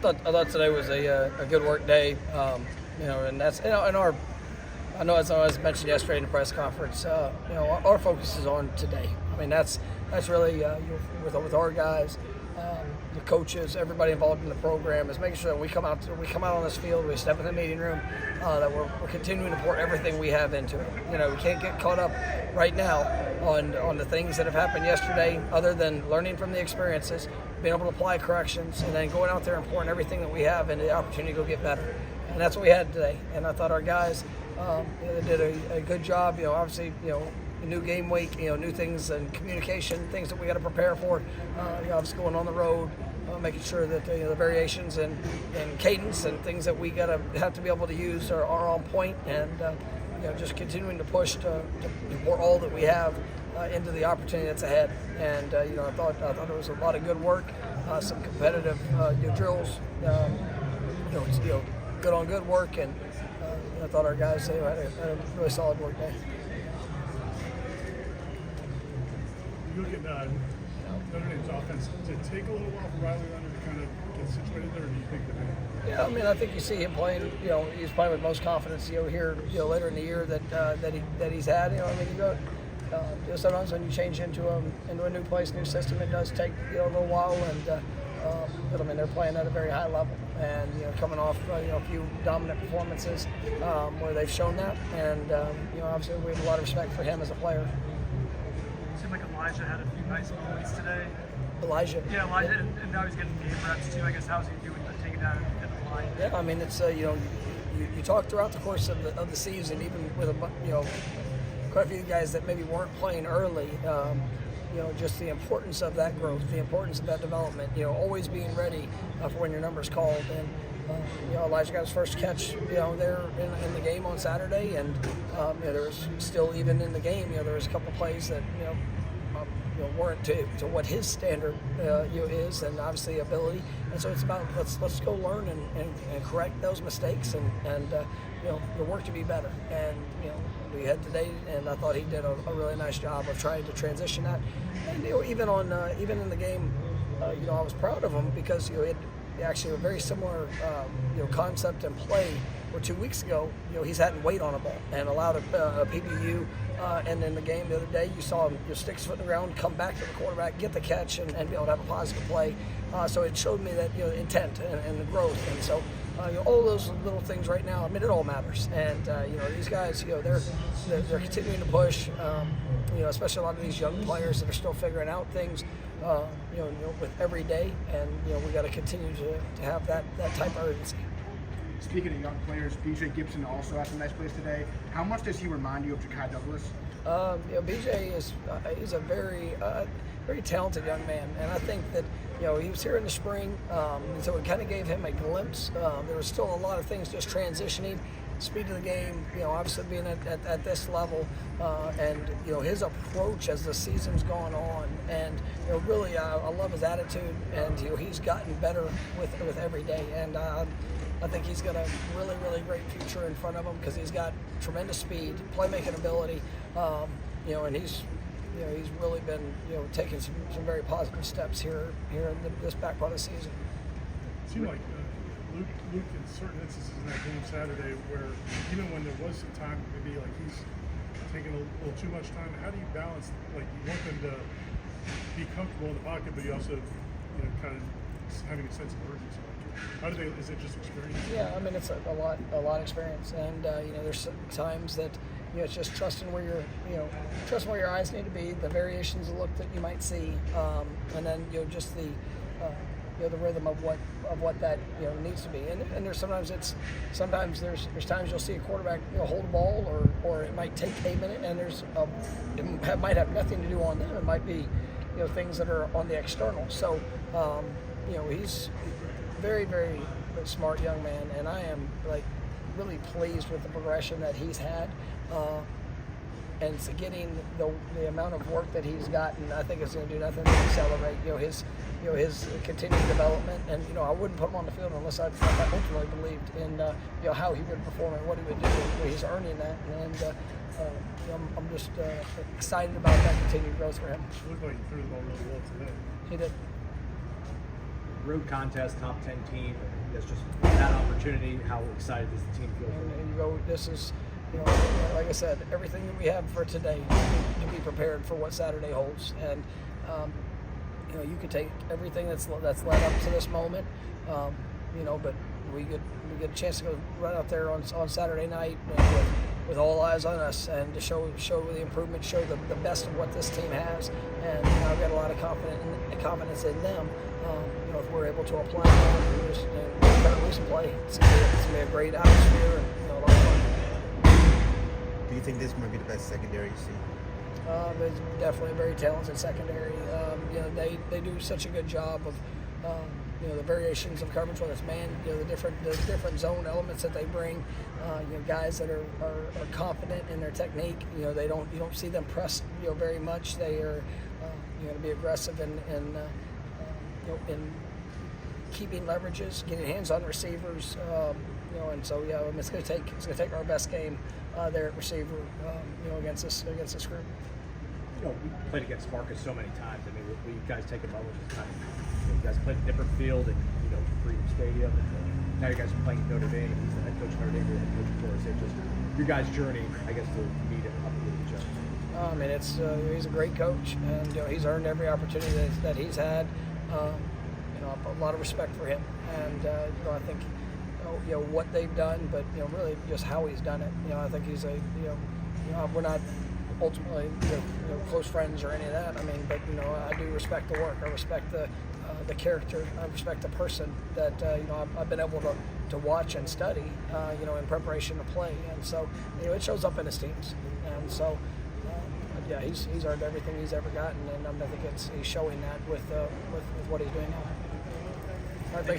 I thought today was a good work day, and that's in our. I know as I was mentioned yesterday in the press conference, our focus is on today. I mean that's really with our guys, the coaches, everybody involved in the program is making sure that we come out on this field, we step in the meeting room, that we're continuing to pour everything we have into it. We can't get caught up right now on the things that have happened yesterday, other than learning from the experiences, being able to apply corrections, and then going out there and pouring everything that we have into the opportunity to go get better. And that's what we had today. And I thought our guys they did a good job. Obviously, a new game week, new things and communication, things that we got to prepare for. Obviously going on the road, making sure that the variations and cadence and things that we have to be able to use are on point, and just continuing to push to pour all that we have into the opportunity that's ahead. And I thought there was a lot of good work, some competitive drills, good on good work, and I thought our guys had a really solid work day. You look at Notre Dame's offense. Did it take a little while for Riley Leonard to kind of get situated there, or do you think that? Yeah, I mean, I think you see him playing. He's playing with most confidence. Here, later in the year that he's had. I mean, you go. Sometimes when you change into a new place, new system, it does take a little while, but I mean they're playing at a very high level, and coming off a few dominant performances where they've shown that, and obviously we have a lot of respect for him as a player. It seemed like Elijah had a few nice moments today. Elijah. Yeah, Elijah, and now he's getting game reps too. I guess how's he doing taking that in the line? Yeah, I mean it's you talk throughout the course of the season, even with quite a few guys that maybe weren't playing early. Just the importance of that growth, the importance of that development. Always being ready for when your number's called. And Elijah got his first catch, there in the game on Saturday, and there was still, even in the game, there was a couple plays that weren't to what his standard is, and obviously ability. And so it's about let's go learn and correct those mistakes, and the work to be better. And we had today, and I thought he did a really nice job of trying to transition that. And even in the game, I was proud of him, because he had actually a very similar concept and play where 2 weeks ago he's had to wait on a ball and allowed a PBU, and in the game the other day you saw him stick his foot in the ground, come back to the quarterback, get the catch, and be able to have a positive play. So it showed me that intent and the growth. And so all those little things right now, I mean, it all matters. And these guys, they're continuing to push. Especially a lot of these young players that are still figuring out things. With every day, and we got to continue to have that type of urgency. Speaking of young players, BJ Gibson also had some nice plays today. How much does he remind you of Ja'Kai Douglas? BJ he's a very talented young man, and I think that he was here in the spring, and so it kind of gave him a glimpse. There was still a lot of things just transitioning. Speed of the game, obviously being at this level, and his approach as the season's gone on, and really I love his attitude, and he's gotten better with every day, and I think he's got a really, really great future in front of him, because he's got tremendous speed, playmaking ability, and he's really been taking some very positive steps here in this back part of the season. It seemed like Luke in certain instances in that game Saturday, where even when there was some time, maybe like he's taking a little too much time. How do you balance, like, you want them to be comfortable in the pocket, but you also kind of having a sense of urgency? How do they? Is it just experience? Yeah, I mean it's a lot of experience, and there's times that it's just trusting where your eyes need to be, the variations of look that you might see, and then just the rhythm of what that needs to be. And there's sometimes there's times you'll see a quarterback hold a ball, or it might take a minute, and it might have nothing to do on them. It might be things that are on the external. So he's very, very smart young man, and I am really pleased with the progression that he's had. And so getting the amount of work that he's gotten, I think it's going to do nothing to accelerate his continued development. And I wouldn't put him on the field unless I ultimately believed in how he would perform and what he would do. He's earning that, and I'm just excited about that continued growth for him. It looked like he threw the ball really well today. He did. road contest, top 10 team. That's just that opportunity. How excited does the team feel? And you go, this is, like I said, everything that we have for today to be prepared for what Saturday holds. And you could take everything that's led up to this moment, but we get a chance to go right out there on Saturday night with all eyes on us, and to show the improvement, show the best of what this team has. And I've got a lot of confidence in them. If we're able to apply that and lose and play, it's gonna be a great atmosphere and a lot of fun. Do you think this might be the best secondary you see? It's definitely a very talented secondary. They do such a good job of the variations of coverage, whether it's man, the different zone elements that they bring. Guys that are confident in their technique. You don't see them press very much. They are to be aggressive in keeping leverages, getting hands on receivers. And so it's going to take our best game there at receiver, against this group. We played against Marcus so many times. I mean, will you guys take a moment just kind of, you guys played a different field in, Freedom Stadium, and now you guys are playing Notre Dame. He's the head coach of Notre Dame, you're the head coach of Florida State. Just your guys' journey, I guess, to meet up with each other. He's a great coach, and he's earned every opportunity that he's had. A lot of respect for him, and I think what they've done, but really just how he's done it. I think he's we're not ultimately close friends or any of that. But I do respect the work. I respect the character. I respect the person that I've been able to watch and study in preparation to play, and so it shows up in his teams, and so. He's earned everything he's ever gotten, and I think he's showing that with what he's doing now. All right, thanks.